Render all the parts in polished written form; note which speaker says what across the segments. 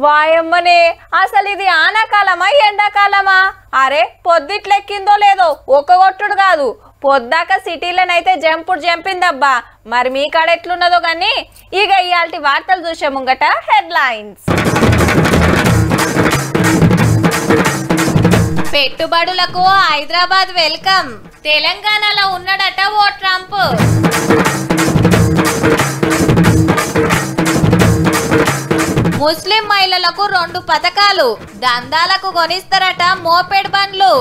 Speaker 1: వాయమ్మనే అసలు ఇది ఆనాకాలమా ఎండాకాలమా? అరే పొద్దుట్లెక్కిందో లేదో ఒక్కగొట్టుడు కాదు, పొద్దాక సిటీలోనైతే జంపుడు జంపిందబ్బా. మరి మీ కాడ ఎట్లున్నదో కానీ ఇక ఇయాల్టి వార్తలు చూసే ముంగట హెడ్లైన్స్. పెట్టుబడులకు హైదరాబాద్ వెల్కమ్, తెలంగాణలో ఉన్నాడట ఓ ట్రంప్. ముస్లిం మహిళలకు 2 పథకాలు, దందాలకు కొనిస్తారట మోపెడ్ బండ్లు.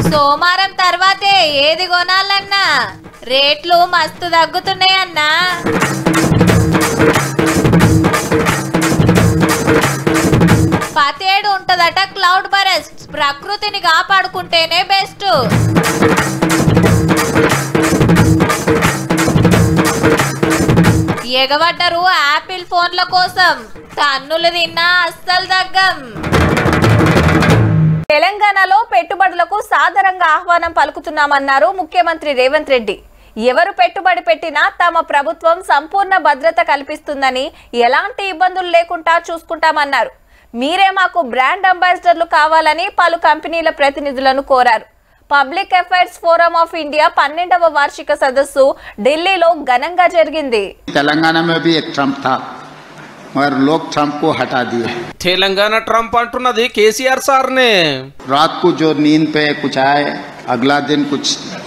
Speaker 1: సోమవారం తర్వాతే ఏది కొనాలన్నా రేట్లు మస్తు తగ్గుతున్నాయన్నా. పతేడు ఉంటదట క్లౌడ్ బరస్ట్, ప్రకృతిని కాపాడుకుంటేనే బెస్ట్. ఎగబడ్డరు యాపిల్ ఫోన్ల కోసం, తన్నులు తిన్నా అస్సలు దగ్గం. తెలంగాణలో పెట్టుబడులకు సాదరంగా ఆహ్వానం పలుకుతున్నామన్నారు ముఖ్యమంత్రి రేవంత్ రెడ్డి. ఎవరు పెట్టుబడి పెట్టినా తమ ప్రభుత్వం సంపూర్ణ భద్రత కల్పిస్తుందని, ఎలాంటి ఇబ్బందులు లేకుండా చూసుకుంటామన్నారు. మీరే మాకు బ్రాండ్ అంబాసిడర్లు కావాలని పలు కంపెనీల ప్రతినిధులను కోరారు. Public Affairs Forum of India 12వ వార్షిక సదస్సు ఢిల్లీలో ఘనంగా జరిగింది.
Speaker 2: తెలంగాణ में भी एक ट्रम्प था मगर लोग ट्रम्प को हटा दिए.
Speaker 3: తెలంగాణ ట్రంప్ అంటున్నది కేసీఆర్ సార్ ने.
Speaker 2: रात को जो नींद पे कुछ आए अगला दिन कुछ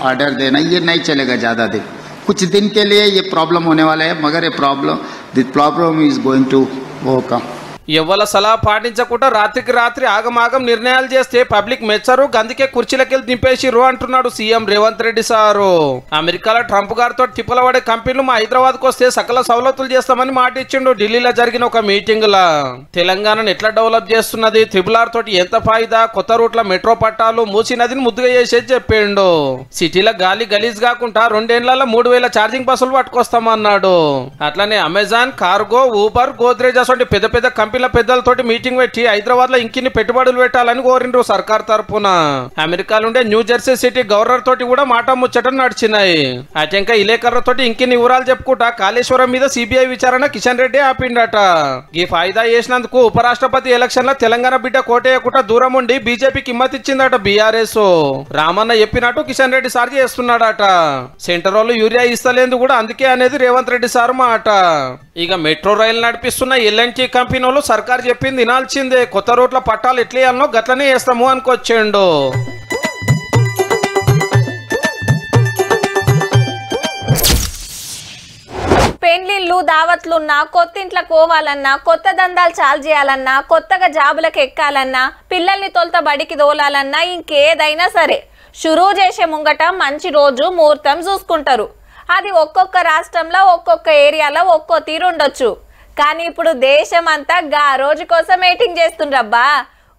Speaker 2: ऑर्डर देना ये नहीं चलेगा ज्यादा दिन. कुछ दिन के लिए ये प्रॉब्लम होने वाला है मगर ये problem is going to overcome.
Speaker 3: ఎవల సలహా పాటించకుండా రాత్రికి రాత్రి ఆగమాగం నిర్ణయాలు చేస్తే పబ్లిక్ మెచ్చరు, గందుకే కుర్చీలకెళ్ళి దింపేసిర్రు అంటున్నాడు సీఎం రేవంత్ రెడ్డి సారు. అమెరికాలో ట్రంప్ గారితో తిప్పల పడే కంపెనీలు మా హైదరాబాద్ కు వస్తే సకల సౌలతులు చేస్తామని మాట ఇచ్చిండు. ఢిల్లీలో జరిగిన ఒక మీటింగ్ లా తెలంగాణను ఎట్లా డెవలప్ చేస్తున్నది, త్రిబుల్ తోటి ఎంత ఫాయిదా, కొత్త రూట్ల మెట్రో పట్టాలు, మూసీ నదిని ముద్దుగా చేసేది చెప్పిండు. సిటీలో గాలి గలీజ్ కాకుండా 2 ఏళ్లలో 3000 ఛార్జింగ్ బస్సులు పట్టుకొస్తామన్నాడు. అట్లానే అమెజాన్, కార్గో, ఊబర్, గోద్రేజ్ అసలు పెద్ద పెద్ద కంపెనీల పెద్దలతోటి మీటింగ్ పెట్టి హైదరాబాద్ లో ఇంకిన్ని పెట్టుబడులు పెట్టాలని కోరిండ్రు సర్కార్ తరఫున. అమెరికాలుండే న్యూ జెర్సీ సిటీ గవర్నర్ తోటి కూడా మాట ముచ్చట నడిచినాయి. అటెంక ఇలేకర్ల తోటి ఇంకిన్ని వివరాలు చెప్పుకుంటా కాళేశ్వరం మీద సిబిఐ విచారణ కిషన్ రెడ్డి ఆపిండట. ఈ ఫాయిదా చేసినందుకు ఉపరాష్ట్రపతి ఎలక్షన్ లో తెలంగాణ బిడ్డ కోటేయకుండా దూరం ఉండి బీజేపీకి హిమ్మతిచ్చిందట బీఆర్ఎస్. రామన్న చెప్పినట్టు కిషన్ రెడ్డి సార్ చేస్తున్నాడట. సెంటర్ వాళ్ళు యూరియా ఇస్తలేదు కూడా అందుకే అనేది రేవంత్ రెడ్డి సార్ మాట. ఇక మెట్రో రైలు నడిపిస్తున్న ఎల్ఎన్టీ కంపెనీ వాళ్ళు సర్కార్ చెప్పింది వినాల్సిందే. కొత్త రోడ్ల పట్టాలు ఎట్లేయాలనో గట్లనే వేస్తాము అనుకొచ్చిండు.
Speaker 1: పెళ్లిళ్ళు, దావత్లున్నా, కొత్తింట్ల కోవాలన్నా, కొత్త దందాలు చాలు చేయాలన్నా, కొత్తగా జాబులకు ఎక్కాలన్నా, పిల్లల్ని తొలత బడికి దోలాలన్నా, ఇంకేదైనా సరే షురూ చేసే ముంగట మంచి రోజు ముహూర్తం చూసుకుంటారు. అది ఒక్కొక్క రాష్ట్రంలో ఒక్కొక్క ఏరియాలో ఒక్కో తీరు ఉండొచ్చు. కానీ ఇప్పుడు దేశం అంతా గా రోజు కోసం వెయిటింగ్ చేస్తుండ్రబ్బా.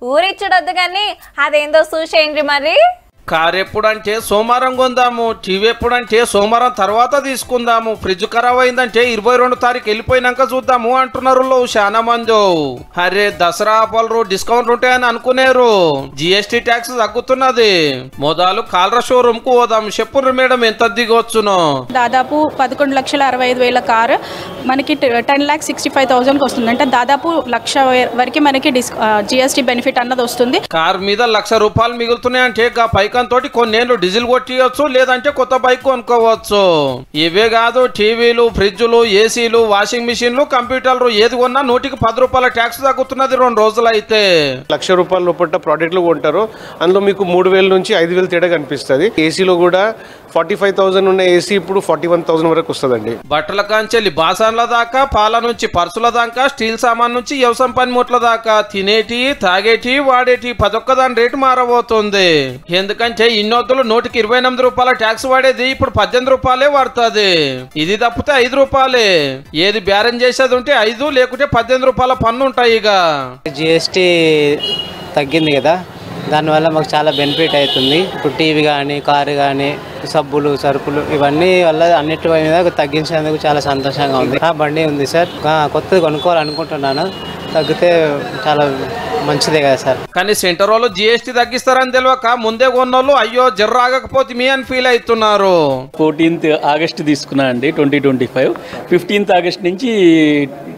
Speaker 1: ఊరిచ్చుడొద్దు కానీ అదేందో చూసేయండి మరి.
Speaker 3: కారు ఎప్పుడంటే సోమవారం కొందాము, టీవీ ఎప్పుడంటే సోమవారం తర్వాత తీసుకుందాము, ఫ్రిడ్జ్ ఖరాబ్ అయిందంటే 22 తారీఖు వెళ్ళిపోయినాక చూద్దాము అంటున్నారు చాలా మంది. అరే దసరా ఆఫర్లు డిస్కౌంట్ ఉంటాయని అనుకునేరు. GST tax తగ్గుతున్నది. మొదలు కాలర షోరూమ్ కు పోదాం. చెప్పుర్రు మేడం ఎంత దిగొచ్చును?
Speaker 4: దాదాపు 11,65,000 కారు మనకి 10,65,000 వస్తుంది. అంటే దాదాపు 1,00,000 వరకు మనకి జిఎస్టీ బెనిఫిట్ అన్నది వస్తుంది.
Speaker 3: కారు మీద ₹1,00,000 మిగులుతున్నాయి అంటే పైకం తోటి కొన్నేళ్ళు డీజిల్ కొట్టియొచ్చు, లేదంటే కొత్త బైక్ కొనుక్కోవచ్చు. ఇవే కాదు టీవీలు, ఫ్రిడ్జ్లు, ఏసీలు, వాషింగ్ మిషన్లు, కంప్యూటర్లు ఏది కొన్నా ₹110 ట్యాక్స్ తగ్గుతున్నది 2 రోజులు అయితే.
Speaker 5: ₹1,00,000 లోపల ప్రోడక్ట్లు కొంటారు, అందులో మీకు 3,000 నుంచి 5,000 తేడా కనిపిస్తుంది. ఏసీలో కూడా 45,000 ఉన్న ఏసీ ఇప్పుడు 41,000 వరకు వస్తుందండి.
Speaker 3: బట్టల కాంచెల్లి బాసాన్ల దాకా, పాల నుంచి పర్సుల దాకా, స్టీల్ సామాన్ నుంచి వ్యవసాయం పనిముట్ల దాకా తినేటి, తాగేటి, వాడేటి 11 దాని రేటు మారబోతుంది. ఎందుకంటే ఇన్నొద్దులు ₹128 ట్యాక్స్ వాడేది ఇప్పుడు ₹18 పడుతుంది. ఇది తప్పితే ₹5. ఏది బేరం చేసేది ఉంటే 5 లేకుంటే ₹18 పన్ను ఉంటాయి. ఇక
Speaker 6: జిఎస్టీ తగ్గింది కదా, దానివల్ల మాకు చాలా బెనిఫిట్ అవుతుంది. ఇప్పుడు టీవీ కానీ, కారు కానీ సబ్బులు సరుకులు ఇవన్నీ వల్ల అన్నిటి మీద తగ్గించేందుకు చాలా సంతోషంగా ఉంది. బండి ఉంది సార్, కొత్తది కొనుక్కోవాలనుకుంటున్నాను. తగ్గితే చాలా మంచిదే కదా సార్.
Speaker 3: కానీ సెంటర్ వాళ్ళు జిఎస్టీ తగ్గిస్తారని తెలియక ముందే కొన్నోళ్ళు అయ్యో జర్ర ఆగకపోతే మీ అని ఫీల్ అవుతున్నారు.
Speaker 7: 14th ఆగస్ట్ తీసుకున్నా అండి 2025. 15th ఆగస్ట్ నుంచి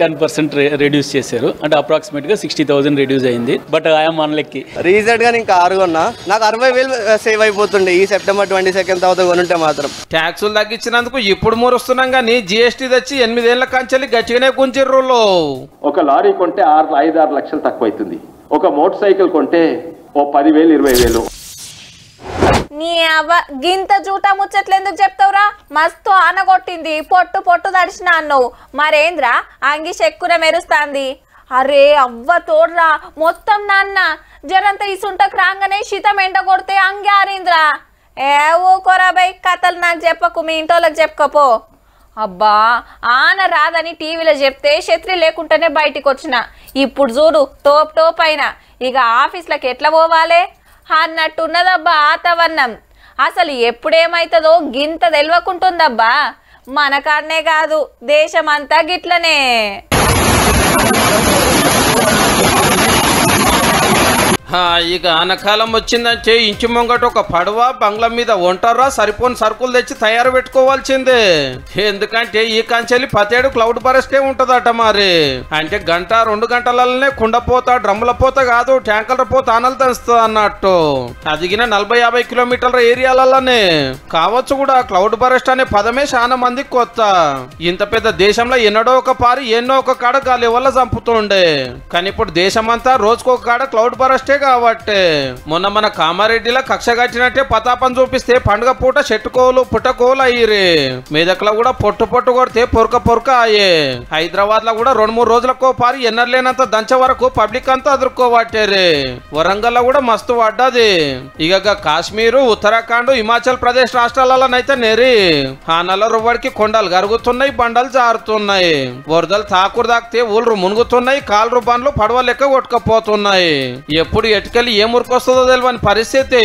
Speaker 7: 10% రెడ్యూస్ చేశారు. అంటే అప్రాక్సిమేట్గా 60,000 రెడ్యూస్ అయింది. బట్ ఐఎమ్ ఆన్లెక్కి
Speaker 8: రీసెంట్గా నేను కారు కొన్నా, నాకు 60,000 సేవ్ అయిపోతుండే ఈ సెప్టెంబర్ 22 తర్వాత కొనుంటే మాత్రం.
Speaker 3: ట్యాక్సులు తగ్గించినందుకు ఇప్పుడు మురుస్తున్నాం కానీ జిఎస్టీ తెచ్చి 8 ఏళ్ల కంచెలి గట్టిగానే గుంజిర్రులో.
Speaker 9: ఒక లారీ కొంటే 5-6 లక్షలు తక్కువ అవుతుంది. ఒక మోటార్ సైకిల్ కొంటే 10,000 20,000.
Speaker 1: నీ అవ్వ గింత జూటా ముచ్చట్లు ఎందుకు చెప్తావురా? మస్తు ఆనగొట్టింది, పొట్టు పొట్టు దర్శన అన్నావు. మరేంద్రా అంగి చెక్కున మెరుస్తాంది. అరే అవ్వ తోడ్రా మొత్తం నాన్న జరంత ఇసుంటకు రాగానే శీతం ఎండ కొడితే అంగి ఆరింద్రా. ఊకోరా బై కథలు నాకు చెప్పకు, మీ ఇంటోళ్ళకి చెప్పుకోపో. అబ్బా ఆన రాదని టీవీలో చెప్తే ఛత్రి లేకుండానే బయటికి వచ్చిన. ఇప్పుడు చూడు టోప్ టోప్ అయినా ఇక ఆఫీస్లకు ఎట్లా పోవాలి అన్నట్టున్నదబ్బా వాతావరణం. అసలు ఎప్పుడేమైతుందో గింత తెలియకుంటుందబ్బా. మన కాడనే కాదు దేశమంతా గిట్లనే.
Speaker 3: ఇక ఆనకాలం వచ్చిందంటే ఇంచు ముంగట ఒక పడవ బంగ్లా మీద ఒంటారా సరిపోని సరుకులు తెచ్చి తయారు పెట్టుకోవాల్సిందే. ఎందుకంటే ఈ కంచెలి 10 క్లౌడ్ బరస్టే ఉంటదట. మరి అంటే 1-2 గంటలనే కుండపోత డ్రమ్ముల పోత కాదు ట్యాంకర్ల పోత ఆనలు తెస్తుంది అన్నట్టు. అదిగిన 40-50 కిలోమీటర్ల ఏరియాలలోనే కావచ్చు కూడా. క్లౌడ్ బరస్ట్ అనే పదమే చాలా మందికి కొత్త. ఇంత పెద్ద దేశంలో ఎన్నడో ఒక పారి ఎన్నో ఒక కాడ గాలి వల్ల చంపుతుండే. కానీ ఇప్పుడు దేశమంతా రోజుకొక కాడ క్లౌడ్ బరస్టే కాబట్టి మొన్న మన కామారెడ్డిలో కక్ష కట్టినట్టే పతాపం చూపిస్తే పండుగ పూట చెట్టుకోలు పుట్టకోలు అయ్యిరి. మెదక్లో కూడా పొట్టు పొట్టు కొడితే పొరక పొరక అయ్యే. హైదరాబాద్ లో కూడా 2-3 రోజులకో పారి ఎన్నర్లేనంత దంచ వరకు పబ్లిక్ అంతా అదుర్కోబట్టేరే. వరంగల్ లో కూడా మస్తు పడ్డది. ఇక కాశ్మీరు ఉత్తరాఖండ్ హిమాచల్ ప్రదేశ్ రాష్ట్రాలలోనైతే నేరి ఆనల రువ్వడికి కొండలు గరుగుతున్నాయి, బండలు జారుతున్నాయి. వరదలు తాకురు తాకితే ఊళ్ళు మునుగుతున్నాయి, కాలు బండ్లు పడవ లెక్క కొట్టుకపోతున్నాయి. ఎప్పుడు ఎటుకెళ్ళి ఏ మురికొస్తుందో తెలియని పరిస్థితి.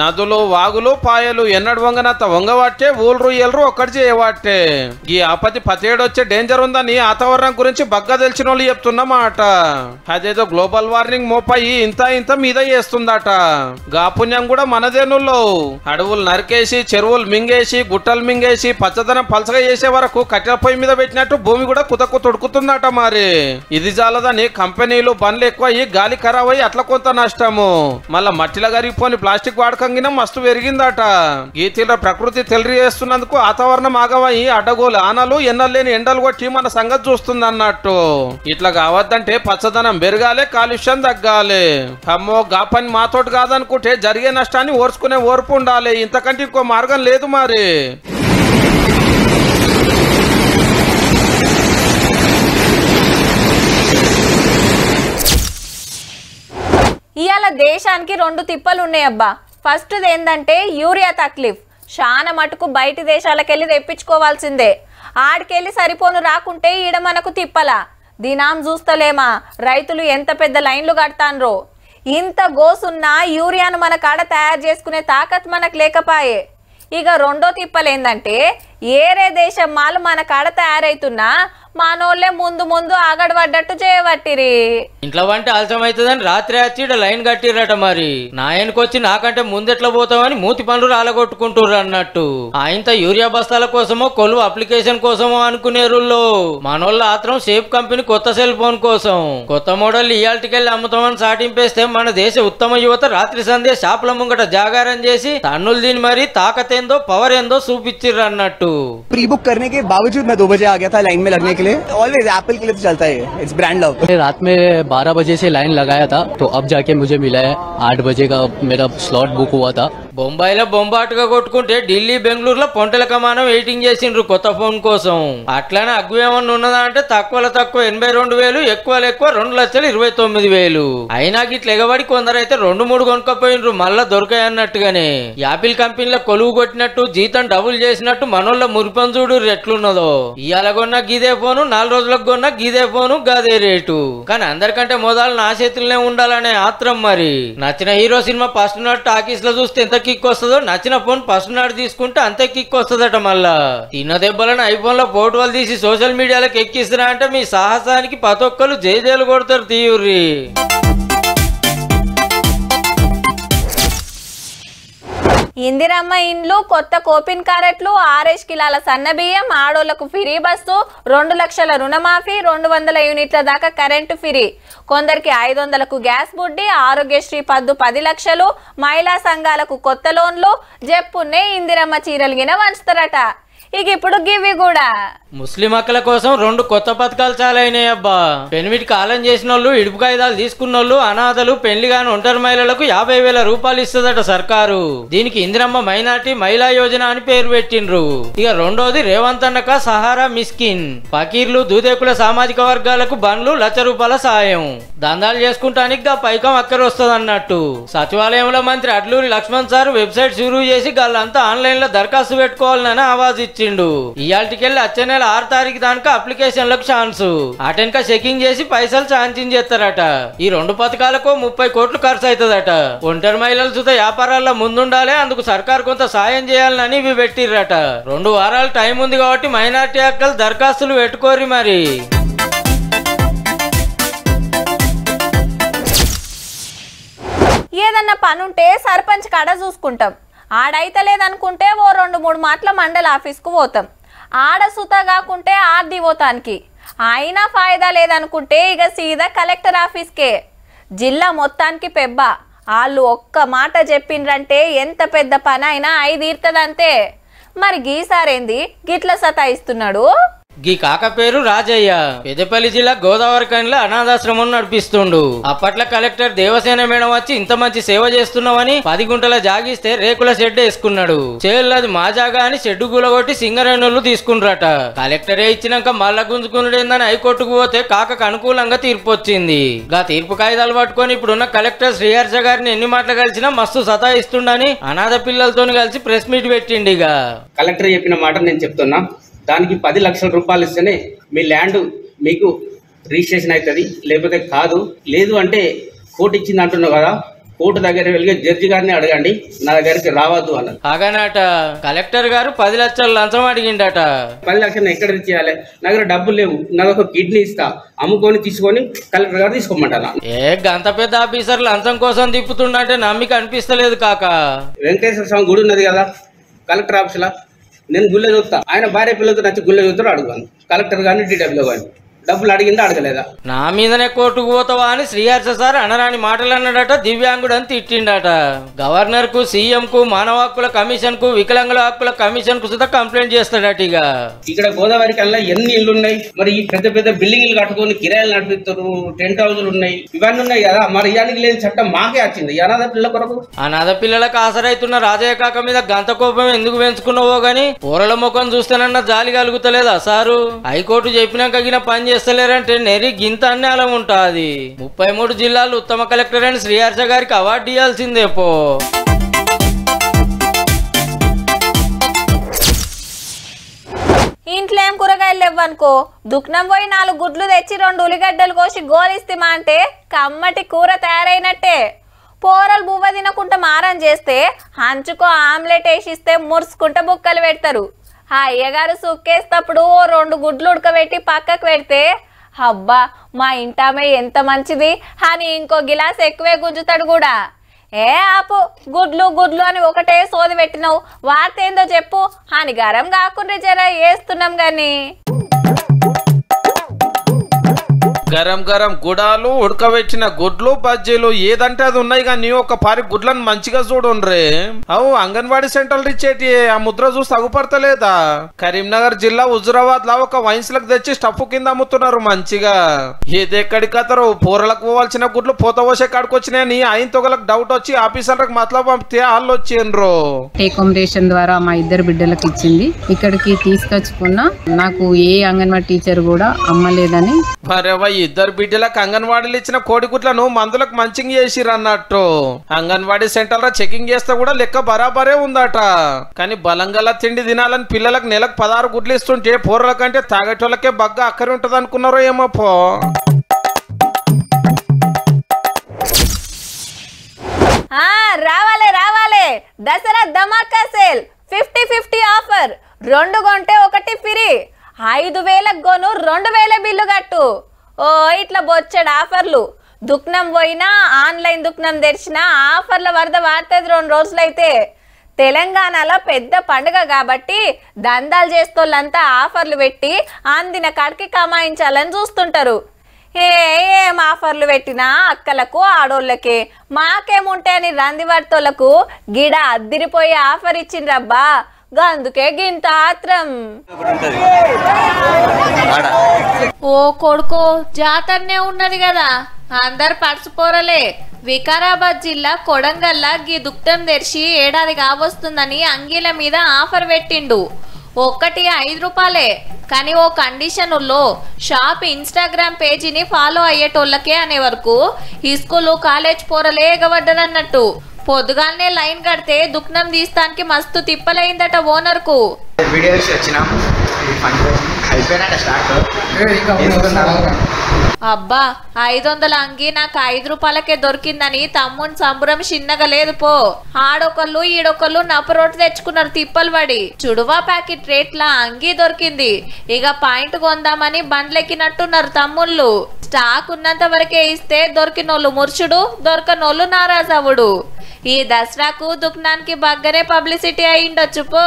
Speaker 3: నదులు వాగులు పాయలు ఎన్నడు వంగనంత వంగబట్టే ఊళ్ళు ఎల్లు ఒక్కటి చేయబట్టే. ఈ ఆపతి 17 వచ్చే డేంజర్ ఉందని వాతావరణం గురించి బగ్గా తెలిసిన వాళ్ళు చెప్తున్నమాట. అదేదో గ్లోబల్ వార్మింగ్ మోపాయి ఇంత మీద చేస్తుందట. గాపుణ్యం కూడా మనదేనుల్లో. అడవులు నరికేసి చెరువులు మింగేసి గుట్టలు మింగేసి పచ్చదనం పలసగా చేసే వరకు కట్టెల పొయ్యి మీద పెట్టినట్టు భూమి కూడా కుతకు తొడుకుతుందట. మరి ఇది చాలదని కంపెనీలు బండ్లు ఎక్కువ అయ్యి గాలి ఖరాబ్ అయ్యి అట్లా కొంత నష్టము. మళ్ళా మట్టిలో కరిగిపోని ప్లాస్టిక్ వాడకంగిన మస్తు పెరిగిందట. ఈ తీర ప్రకృతి తెల్లి చేస్తున్నందుకు వాతావరణం ఆగమయ్యి అడ్డగోలు ఆనలు ఎన్నలేని ఎండలు కొట్టి మన సంగతి చూస్తుంది అన్నట్టు. ఇట్లా కావద్దంటే పచ్చదనం పెరగాలి, కాలుష్యం తగ్గాలి. అమ్మో గా పని మాతోటి కాదనుకుంటే జరిగే నష్టాన్ని ఓర్చుకునే ఓర్పు ఉండాలి. ఇంతకంటే ఇంకో మార్గం లేదు. మరి
Speaker 1: ఇవాళ దేశానికి 2 తిప్పలు ఉన్నాయబ్బా. ఫస్ట్ ఏంటంటే యూరియా తక్లీఫ్. చాలా మటుకు బయటి దేశాలకెళ్ళి తెప్పించుకోవాల్సిందే. ఆడికెళ్ళి సరిపోను రాకుంటే ఈడ మనకు తిప్పలా. దినాం చూస్తలేమా రైతులు ఎంత పెద్ద లైన్లు కడతాన్రో. ఇంత గోసున్నా యూరియాను మన కాడ తయారు చేసుకునే తాకత్ మనకు లేకపాయే. ఇక రెండో తిప్పలు ఏంటంటే ఏరే దేశం మాలు మన కాడ తయారైతున్నా మనోళ్ళే ముందు ఆగడబడ్డట్టు చేయబట్టిరి.
Speaker 10: ఇంట్లో వంట ఆలస్యం అవుతుందని రాత్రి వచ్చి లైన్ కట్టిరట. మరి నాయనకొచ్చి నాకంటే ముందెట్లా పోతామని మూతి పనులు రాలగొట్టుకుంటుర్రు అన్నట్టు. ఆయనతో యూరియా బస్తాల కోసమో కొలువు అప్లికేషన్ కోసమో అనుకునేరుల్లో మనోళ్ళ ఆత్రం షేప్ కంపెనీ కొత్త సెల్ ఫోన్ కోసం కొత్త మోడల్ ఇయాల్టికెళ్ళి అమ్ముతామని సాటింపేస్తే మన దేశ ఉత్తమ యువత రాత్రి సంధ్య షాపుల ముంగట జాగారం చేసి తన్నులు దీని మరి తాకతేందో పవర్ ఏందో చూపించిర్రు అన్నట్టు.
Speaker 8: प्री बुक करने के बावजूद मैं 2 बजे आ गया था लाइन में लगने के लिए. ऑलवेज एप्पल के लिए तो चलता है, इट्स ब्रांड लव.
Speaker 7: रात में 12 बजे से लाइन लगाया था तो अब जाके मुझे मिला है. 8 बजे का मेरा स्लॉट बुक हुआ था.
Speaker 10: బొంబాయిలో బొంబాటుగా కొట్టుకుంటే ఢిల్లీ బెంగళూరులో పొంటల కమానం వెయిటింగ్ చేసిండ్రు కొత్త ఫోన్ కోసం. అట్లానే అగ్గు ఏమన్నా ఉన్నదా అంటే తక్కువలో తక్కువ 82,000, ఎక్కువలో ఎక్కువ 2,29,000. అయినా గిట్ల ఎగబడి కొందరైతే 2-3 కొనుక్కపోయినరు మళ్ళా దొరకాయన్నట్టుగానే. యాపిల్ కంపెనీలో కొలువు కొట్టినట్టు జీతం డబుల్ చేసినట్టు మనోళ్ళ మురిపం చూడు ఎట్లున్నదో. ఇయాల కొన్న గిదే ఫోన్ ఫోను 4 రోజులకు కొన్న గీదే ఫోను గదే రేటు. కానీ అందరికంటే మొదలు నా చేతుల్లోనే ఉండాలనే ఆత్రం. మరి నచ్చిన హీరో సినిమా ఫస్ట్ నాడు టాకీస్ లో చూస్తే ఎంత కిక్ వస్తుందో నచ్చిన ఫోన్ ఫస్ట్ నాడు తీసుకుంటే అంతే కిక్ వస్తుందట. మళ్ళా తిన్న దెబ్బలను ఐఫోన్ లో ఫోటోలు తీసి సోషల్ మీడియాలోకి ఎక్కిస్తున్నా అంటే మీ సాహసానికి ప్రతి ఒక్కరు జైలు కొడతారు తీయుర్రి.
Speaker 1: ఇందిరమ్మ ఇండ్లు, కొత్త కోపిన్ క్యారెట్లు, 6 కిలోల సన్న బియ్యం, ఆడోళ్లకు ఫ్రీ బస్సు, 2 లక్షల రుణమాఫీ, 200 యూనిట్ల దాకా కరెంటు ఫ్రీ, కొందరికి 500కు గ్యాస్ బుడ్డి, ఆరోగ్యశ్రీ పద్దు 10 లక్షలు, మహిళా సంఘాలకు కొత్త లోన్లు, జెప్పున్నే ఇందిరమ్మ చీరలుగిన వంచుతారట. ఇక ఇప్పుడు గివి కూడా
Speaker 10: ముస్లిం హక్కుల కోసం 2 కొత్త పథకాలు చాలైనాయి అబ్బా. పెన్మిట్ కాలం చేసిన వాళ్ళు, ఇడుపు కాయిదాలు తీసుకున్న వాళ్ళు, అనాథలు, పెళ్లి కాని ఒంటరి మహిళలకు 50,000 రూపాయలు ఇస్తుందట సర్కారు. దీనికి ఇందిరమ్మ మైనార్టీ మహిళా యోజన అని పేరు పెట్టిండ్రు. ఇక రెండోది రేవంత్ అన్నక సహారా మిస్కిన్, ఫకీర్లు, దూదేకుల సామాజిక వర్గాలకు బండ్లు, 1 లక్ష రూపాయల సాయం. దందాలు చేసుకుంటానికి పైకం అక్కర వస్తుంది అన్నట్టు. సచివాలయంలో మంత్రి అడ్లూరి లక్ష్మణ్ సార్ వెబ్సైట్ షురూ చేసి వాళ్ళంతా ఆన్లైన్ లో దరఖాస్తు పెట్టుకోవాలని ఆవాజ్ ఇచ్చిండు. ఇయాల్టికెళ్ళి వచ్చే నెల 6 తారీఖు దాకా అప్లికేషన్లకు ఛాన్స్. అటెన్క చెకింగ్ చేసి పైసలు ఛాన్సింగ్ చేస్తారట. ఈ 2 పథకాలకు 30 కోట్లు ఖర్చు అవుతుందట. ఒంటరి మహిళలు చూత వ్యాపారాల్లో ముందుండాలి, అందుకు సర్కారు కొంత సాయం చేయాలని ఇవి పెట్టిర్రట. 2 వారాలు టైం ఉంది కాబట్టి మైనార్టీ హక్కులు దరఖాస్తులు పెట్టుకోరి. మరి
Speaker 1: ఏదన్నా పనుంటే సర్పంచ్ కాడ చూసుకుంటాం, ఆడైతే లేదనుకుంటే ఓ 2-3 మాటల మండల ఆఫీస్కు పోతాం, ఆడ సుత కాకుంటే ఆర్డీఓతానికి, అయినా ఫాయిదా లేదనుకుంటే ఇక సీదా కలెక్టర్ ఆఫీస్కే. జిల్లా మొత్తానికి పెబ్బ. వాళ్ళు ఒక్క మాట చెప్పిండ్రంటే ఎంత పెద్ద పని అయినా 5 తీరుతుందంతే. మరి గీసారేంది గిట్ల సతాయిస్తున్నాడు?
Speaker 10: గీ కాక పేరు రాజయ్య. పెద్దపల్లి జిల్లా గోదావరి కనిలో అనాథాశ్రమం నడిపిస్తుండు. అప్పట్లో కలెక్టర్ దేవసేన మేడం వచ్చి ఇంత మంచి సేవ చేస్తున్నామని 10 గుంటల జాగిస్తే రేకుల షెడ్ వేసుకున్నాడు. చేల్లది మా జాగా అని షెడ్డు గులగొట్టి సింగరేణులు తీసుకున్నారట. కలెక్టరే ఇచ్చినాక మళ్ళా గుంజుకున్నాడేందని హైకోర్టుకు పోతే కాకకు అనుకూలంగా తీర్పు వచ్చింది. గా తీర్పు కాయిదాలు పట్టుకొని ఇప్పుడున్న కలెక్టర్ శ్రీహర్ష గారిని ఎన్ని మాటలు కలిసినా మస్తు సతాయిస్తుండని అనాథ పిల్లలతో కలిసి ప్రెస్ మీట్ పెట్టిండి. ఇక
Speaker 11: కలెక్టర్ చెప్పిన మాట నేను చెప్తున్నా, దానికి 10 లక్షల రూపాయలు ఇస్తేనే మీ ల్యాండ్ మీకు రిజిస్ట్రేషన్ అవుతుంది, లేకపోతే కాదు. లేదు అంటే కోర్టు ఇచ్చింది అంటున్నావు కదా, కోర్టు దగ్గర వెళ్ళి జడ్జి గారిని అడగండి, నా దగ్గరికి రావద్దు అన్నది.
Speaker 10: అగనట కలెక్టర్ గారు 10 లక్షల లంచం అడిగిండట.
Speaker 11: 10 లక్షలు ఎక్కడ ఇచ్చేయాలి? నా దగ్గర డబ్బులు లేవు, నాకు ఒక కిడ్నీ ఇస్తా, అమ్ముకొని తీసుకొని కలెక్టర్ గారు తీసుకోమంటారా?
Speaker 10: గంత పెద్ద ఆఫీసర్ లంచం కోసం తిప్పుతుండంటే నమ్మిక అనిపిస్తలేదు కాక.
Speaker 11: వెంకటేశ్వర స్వామి గుడి ఉన్నది కదా కలెక్టర్ ఆఫీసులో, నేను గుళ్ళ చూస్తా, ఆయన భార్య పిల్లలతో నచ్చి గుళ్ళ చూస్తాడు అడుగుతాను. కలెక్టర్ కానీ డీడబ్ల్యూ కానీ డబ్బులు అడిగిందా అడగలేదా?
Speaker 10: నా మీదనే కోర్టుకు పోతావా అని శ్రీహర్ష సార్ అనరాని మాటలు అన్నాడట. దివ్యాంగుడు అని తిట్టిండట. గవర్నర్ కు, సీఎం కు, మానవ హక్కుల కమిషన్ కు, వికలాంగుల హక్కుల కమిషన్ కు సుధా కంప్లైంట్ చేస్తాడట. ఇక
Speaker 11: ఇక్కడ గోదావరి కల్లా ఎన్ని ఇల్లు ఉన్నాయి, మరి ఈ పెద్ద పెద్ద బిల్డింగ్లు కట్టుకొని కిరాయిలు నడిపిస్తారు, టెంట్ హౌజులు ఉన్నాయి, ఇవన్నీ ఉన్నాయి కదా. మరి ఇయానికి లేని చట్టం మాకే వచ్చింది అనాథ పిల్లల కొరకు.
Speaker 10: అనాథ పిల్లలకు ఆసరైతున్న రాజయ్య కాక మీద గంత కోపం ఎందుకు పెంచుకున్నావో గాని పూరల ముఖం చూస్తేనన్నా జాలి కలుగుతలేదా సారు? హైకోర్టు చెప్పినాక గిన పని చేస్తలేరంటే నెరి గింత అన్యాయం ఉంటాది. 33 జిల్లాలు ఉత్తమ కలెక్టర్ అని శ్రీహర్ష గారికి అవార్డు ఇవ్వాల్సిందే పో.
Speaker 1: ఇంట్లో ఏం కూరగాయలు లేవనుకో, దుఃఖం పోయి 4 గుడ్లు తెచ్చి 2 ఉల్లిగడ్డలు కోసి గోలిస్తామా అంటే కమ్మటి కూర తయారైనట్టే. పోరలు బువ్వ తినకుండా మారం చేస్తే హంచుకో ఆమ్లెట్ వేసిస్తే మురుసుకుంటే బుక్కలు పెడతారు. ఆ అయ్యగారు సుక్కేస్తప్పుడు 2 గుడ్లు ఉడకబెట్టి పక్కకు పెడితే అబ్బా మా ఇంటామే ఎంత మంచిది అని ఇంకో గిలాస్ ఎక్కువే గుంజుతాడు కూడా. ఏ ఆపు, గుడ్లు గుడ్లు అని ఒకటే సోది పెట్టినావు, వార్త ఏందో చెప్పు అని గరం కాకుండా జర వేస్తున్నాం గాని.
Speaker 3: గరం గరం గుడాలు, ఉడకబెట్టిన గుడ్లు, బజ్జీలు ఏదంటే అది ఉన్నాయి. కానీ ఒక పారి గుడ్లను మంచిగా చూడుండ్రే. అవు అంగన్వాడీ సెంటర్లు ఇచ్చేటి ఆ ముద్ర చూసి అగుపడతలేదా? కరీంనగర్ జిల్లా హుజురాబాద్ లో ఒక వైన్స్లకు తెచ్చి స్టఫ్ కింద అమ్ముతున్నారు మంచిగా. ఏదెక్కడి కథరు, పూరలకు పోవాల్సిన గుడ్లు పోత పోసే కాడికి వచ్చినాయని ఆయన తొగలకు డౌట్ వచ్చి ఆఫీసర్లకు మతలబు పంపితే వాళ్ళు వచ్చిండ్రు.
Speaker 12: అకామిడేషన్ ద్వారా మా 2 బిడ్డలకు ఇచ్చింది. ఇక్కడికి తీసుకొచ్చుకున్నా నాకు ఏ అంగన్వాడీ టీచర్ కూడా అమ్మలేదని
Speaker 3: మరేవా ఇద్దరు బిడ్డలకు అంగన్వాడీలు ఇచ్చిన కోడిగుడ్లను మందులకు మంచింగ్ చేసిరు అన్నట్టు. అంగన్వాడీ సెంటర్లో చెకింగ్ చేస్తే కూడా లెక్క బరాబరే ఉందట. కానీ బలంగల తిండి తినాలని పిల్లలకు నెలకు 16 గుడ్లు ఇస్తుంటే పోరల కంటే తాగేటోళ్ళకే బగ్గా అక్కరి ఉంటది అనుకున్నారో ఏమో పో.
Speaker 1: రావాలే దసరా ధమాకా సేల్ 50-50 ఆఫర్. 2 కొంటే 1 ఫ్రీ. 5,000 కొను 2,000 బిల్లు కట్టు. ఓ ఇట్లా బొచ్చడు ఆఫర్లు. దుక్నం పోయినా ఆన్లైన్ దుక్నం తెరిచినా ఆఫర్ల వరద వాడుతుంది 2 రోజులైతే. తెలంగాణలో పెద్ద పండుగ కాబట్టి దందాలు చేస్తోళ్ళంతా ఆఫర్లు పెట్టి అందిన కాడికి కమాయించాలని చూస్తుంటారు. ఏం ఆఫర్లు పెట్టినా అక్కలకు ఆడోళ్ళకే మాకేముంటే అని రందివర్తోళ్లకు గిడ అద్దిరిపోయే ఆఫర్ ఇచ్చిండ్రబ్బా. అందుకే గింత ఆత్రం. ఓ కొడుకో జాతరనే ఉన్నది కదా, అందరు పడుచుపోరలే. వికారాబాద్ జిల్లా కొడంగల్లా గీ దుక్తం తెరిచి ఏడాది కావస్తుందని అంగీల మీద ఆఫర్ పెట్టిండు. ఒక్కటి 5 రూపాయలే. కానీ ఓ కండిషన్లో షాప్ ఇన్స్టాగ్రామ్ పేజీని ఫాలో అయ్యేటోళ్ళకే అనే వరకు ఈ స్కూలు కాలేజ్ పోరలే ఎగబడ్డదన్నట్టు. పొద్దుగాలనే లైన్ కడితే దుక్నం తీస్తానికి మస్తు తిప్పలైందట ఓనర్కు. అబ్బా 500 అంగి నాకు 5 రూపాయలకే దొరికిందని తమ్ముని సంబరం చిన్నగా లేదు పో. ఆడొకళ్ళు ఈడొకళ్ళు నప్పరోటు తెచ్చుకున్నారు తిప్పలు పడి. చుడువా ప్యాకెట్ రేట్ల అంగి దొరికింది. ఇక పాయింట్ కొందామని బండ్లెక్కినట్టున్నారు తమ్ముళ్ళు. స్టాక్ ఉన్నంత వరకే ఇస్తే దొరికినోళ్ళు ముర్చుడు, దొరకనోళ్ళు నారాజవుడు. ఈ దసరాకు దుకాణానికి బగ్గరే పబ్లిసిటీ అయిండొచ్చు పో.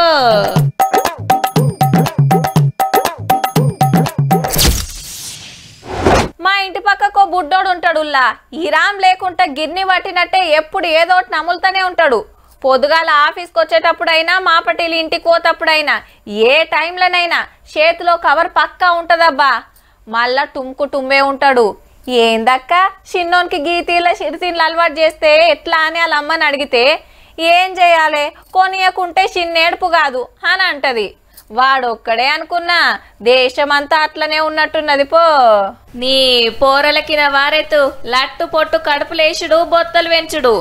Speaker 1: మా ఇంటి పక్కకో బుడ్డోడు ఉంటాడుల్లా. ఇరామ్ లేకుంటే గిర్ని పట్టినట్టే ఎప్పుడు ఏదోటి నములుతూనే ఉంటాడు. పొద్దుగాల ఆఫీస్కి వచ్చేటప్పుడైనా మాపటీలు ఇంటికి పోతప్పుడైనా ఏ టైంలోనైనా చేతిలో కవర్ పక్కా ఉంటుందబ్బా. మళ్ళా టుమ్మే ఉంటాడు. ఏందక్క చిన్నోనికి గీతీల చిరుతీన్లు అలవాటు చేస్తే ఎట్లా అని వాళ్ళ అమ్మని అడిగితే ఏం చేయాలి కొనియకుంటే చిన్నేడుపు కాదు అని అంటది. వాడొక్కడే అనుకున్నా దేశమంతా అట్లనే ఉన్నట్టున్నది పో. నీ పోరలకిన వారెతు లట్టు పొట్టు కడుపులేసుడు బొత్తలు వెంచుడు.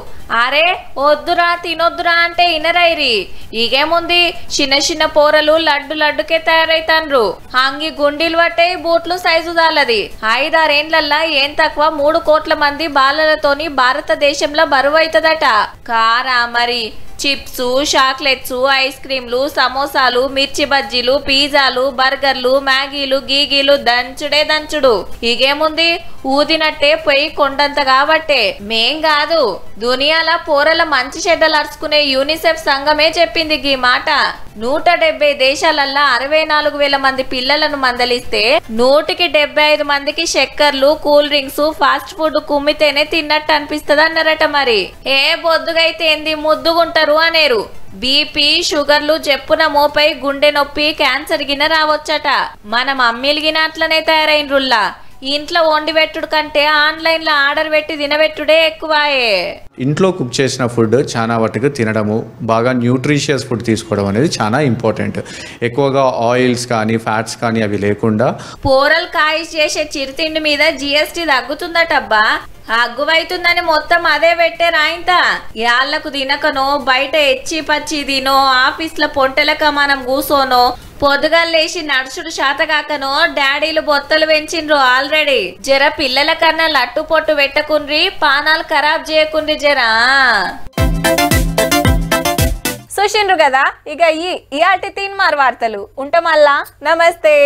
Speaker 1: అరే వద్దురా తినొద్దురా అంటే ఇనరైరి. ఇగేముంది చిన్న పోరలు లడ్డుకే తయారైతాన్రు. అంగి గుండీలు పట్టే బూట్లు సైజు దాలది. 5-6 ఏండ్లల్లా ఏం తక్కువ 3 కోట్ల మంది బాలలతోని భారతదేశంలో బరువు అవుతుందట. కారా మరి చిప్స్, చాక్లెట్స్, ఐస్ క్రీంలు, సమోసాలు, మిర్చి బజ్జీలు, పిజ్జాలు, బర్గర్లు, మ్యాగీలు, గీగీలు దంచుడే దంచుడు. ఇగేముంది ఊదినట్టే పొయ్యి కొండంత కాబట్టే మేం కాదు దునియాల పోరల మంచి చెడ్డలు అరుచుకునే యూనిసెఫ్ సంఘమే చెప్పింది గీ మాట. 170 దేశాలల్లా 64,000 మంది పిల్లలను మందలిస్తే 175 మందికి చక్కెరలు, కూల్ డ్రింక్స్, ఫాస్ట్ ఫుడ్ కుమ్మితేనే తిన్నట్టు అనిపిస్తుంది అన్నారట. మరి ఏ బొద్దుగైతే ఏంది ముద్దుగుంటారు అనేరు. బీపీ, షుగర్లు చెప్పున మోపై గుండె నొప్పి, క్యాన్సర్ గిన రావచ్చట. మన మమ్మీలు గిన అట్లనే తయారైనరుల్లా. ఇంట్లో వండి పెట్టుడు కంటే ఆన్లైన్లో ఆర్డర్ పెట్టి తినబెట్టుడే ఎక్కువాయే.
Speaker 13: ఇంట్లో కుక్ చేసిన ఫుడ్ చాలా వాటికి తినడము, బాగా న్యూట్రిషియస్ ఫుడ్ తీసుకోవడం అనేది చాలా ఇంపార్టెంట్. ఎక్కువగా ఆయిల్స్ కానీ ఫ్యాట్స్ కానీ అవి లేకుండా.
Speaker 1: పోరల్ కాయిస్ చేసే చిరుతిండి మీద GST తగ్గుతుందటబ్బా. అగ్గువైతుందని మొత్తం అదే పెట్టే రాయింత. యాళ్లకు తినకనో బయట ఎచ్చి పచ్చి తినో ఆఫీస్ల పొంటెలక మనం కూసోనో పొద్దుగాలేసి నడుచుడు శాతగాకనో డాడీలు బొత్తలు పెంచిండ్రు ఆల్రెడీ. జర పిల్లల కన్నా లట్టు పొట్టు పెట్టకుండ్రి, పానాలు ఖరాబ్ చేయకుండ్రి జరా. చూసిండ్రు కదా ఇక ఇయాటి తీన్మార్ వార్తలు. ఉంటామల్లా. నమస్తే.